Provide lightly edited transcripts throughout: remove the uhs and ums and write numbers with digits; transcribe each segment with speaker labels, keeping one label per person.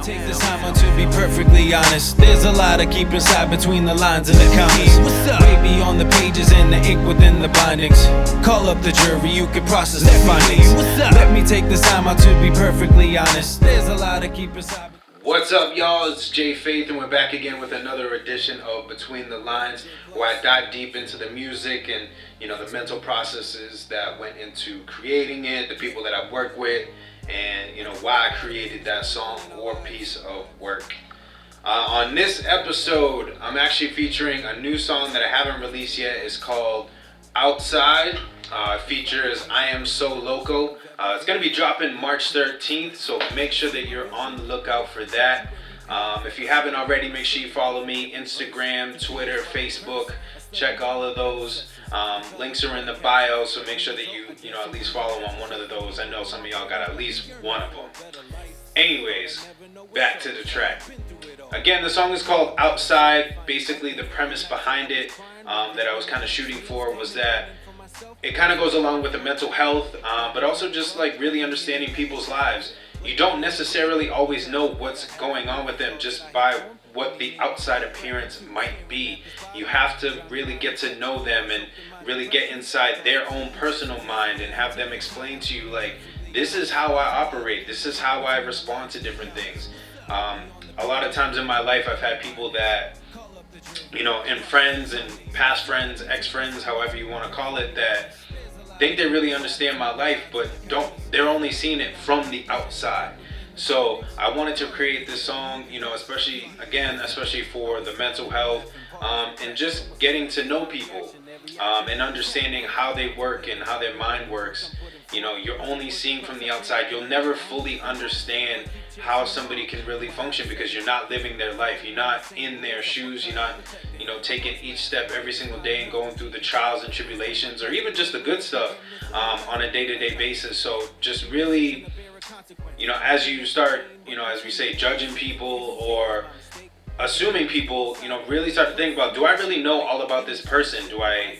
Speaker 1: take this time out to be perfectly honest. There's a lot I keep inside between the lines and the comments. Way beyond the pages and the ink within the bindings. Call up the jury, you can process the findings. Let me take this time out to be perfectly honest. There's a lot I keep inside.
Speaker 2: What's up, y'all? It's Jay Faith, and we're back again with another edition of Between the Lines, where I dive deep into the music and, the mental processes that went into creating it, the people that I've worked with, and, why I created that song or piece of work. On this episode, I'm actually featuring a new song that I haven't released yet. It's called Outside. It features Iamsoloco. It's going to be dropping March 13th, so make sure that you're on the lookout for that. If you haven't already, make sure you follow me, Instagram, Twitter, Facebook. Check all of those. Links are in the bio, so make sure that you at least follow on one of those. I know some of y'all got at least one of them. Anyways, back to the track. Again, the song is called Outside. Basically, the premise behind it that I was kind of shooting for was that it kind of goes along with the mental health, but also just like really understanding people's lives. You don't necessarily always know what's going on with them just by what the outside appearance might be. You have to really get to know them and really get inside their own personal mind and have them explain to you, like, this is how I operate, this is how I respond to different things. A lot of times in my life, I've had people that, and friends and past friends, ex-friends, however you want to call it, that think they really understand my life, but they're only seeing it from the outside. So I wanted to create this song, especially for the mental health, and just getting to know people, and understanding how they work and how their mind works. You're only seeing from the outside. You'll never fully understand how somebody can really function because you're not living their life. You're not in their shoes. You're not, taking each step every single day and going through the trials and tribulations, or even just the good stuff on a day-to-day basis. So just really, as you start, as we say, judging people or assuming people, really start to think about, do I really know all about this person? Do I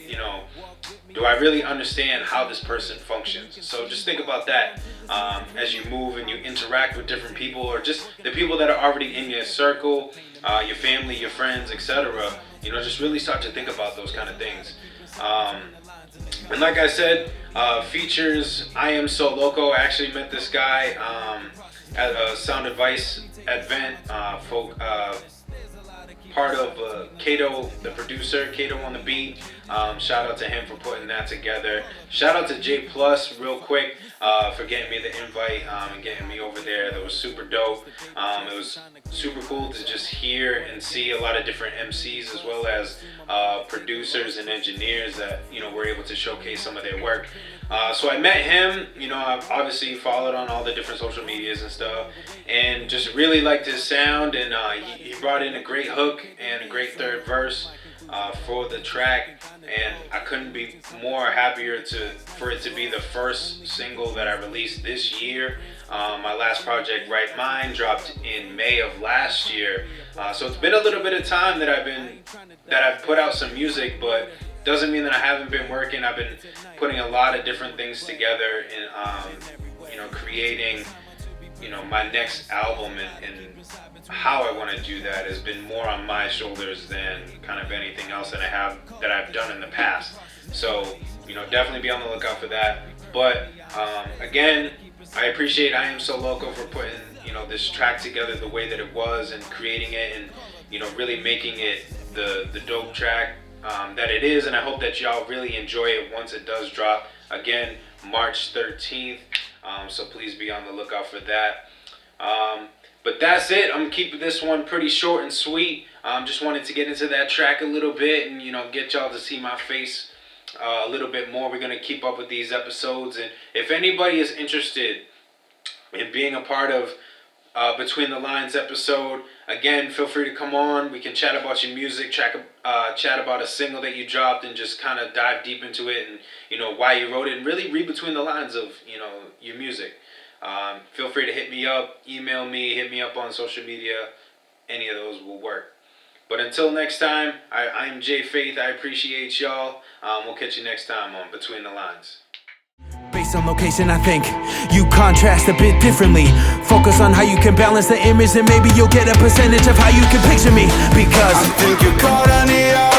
Speaker 2: really understand how this person functions? So just think about that as you move and you interact with different people, or just the people that are already in your circle, your family, your friends, etc. Just really start to think about those kind of things. And like I said, features Iamsoloco. I actually met this guy at a Sound Advice event, part of Kato, the producer, Kato on the beat. Shout out to him for putting that together. Shout out to J Plus real quick for getting me the invite and getting me over there. That was super dope. It was super cool to just hear and see a lot of different MCs as well as producers and engineers that were able to showcase some of their work. So I met him. I've obviously followed on all the different social medias and stuff, and just really liked his sound. And he brought in a great hook and a great third verse for the track, and I couldn't be more happier for it to be the first single that I released this year. My last project, Right Mind, dropped in May of last year. So it's been a little bit of time that I've put out some music, but doesn't mean that I haven't been working. I've been putting a lot of different things together and creating my next album, and how I want to do that has been more on my shoulders than kind of anything else that I've done in the past. So definitely be on the lookout for that. But again, I appreciate Iamsoloco for putting this track together the way that it was, and creating it, and really making it the dope track that it is. And I hope that y'all really enjoy it once it does drop. Again, March 13th. So please be on the lookout for that. But that's it. I'm keeping this one pretty short and sweet. Just wanted to get into that track a little bit and get y'all to see my face a little bit more. We're gonna keep up with these episodes, and if anybody is interested in being a part of Between the Lines episode, again, feel free to come on. We can chat about your music, chat about a single that you dropped, and just kind of dive deep into it, and why you wrote it, and really read between the lines of your music. Feel free to hit me up, email me, hit me up on social media. Any of those will work. But until next time, I'm Jay Faith. I appreciate y'all. We'll catch you next time on Between the Lines.
Speaker 1: Based on location, I think you contrast a bit differently. Focus on how you can balance the image, and maybe you'll get a percentage of how you can picture me. Because
Speaker 3: I think you're caught on the